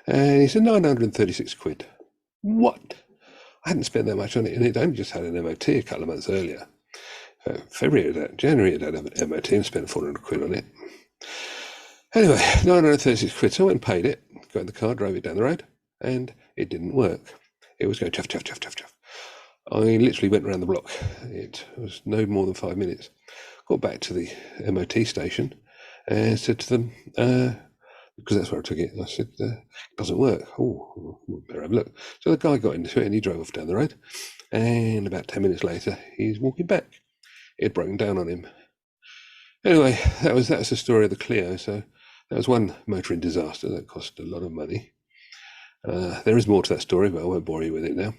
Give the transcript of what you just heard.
And he said, 936 quid. What? I hadn't spent that much on it, and it only just had an MOT a couple of months earlier. January it had an MOT and spent 400 quid on it. Anyway, 936 quid. So I went and paid it, got in the car, drove it down the road, and it didn't work. It was going chuff, chuff, chuff, chuff, chuff. I literally went around the block. It was no more than 5 minutes. Got back to the MOT station and said to them, because that's where I took it, I said, it doesn't work. Oh, better have a look. So the guy got into it and he drove off down the road. And about 10 minutes later, he's walking back. It had broken down on him. Anyway, that's the story of the Clio. So that was one motoring disaster that cost a lot of money. There is more to that story, but I won't bore you with it now.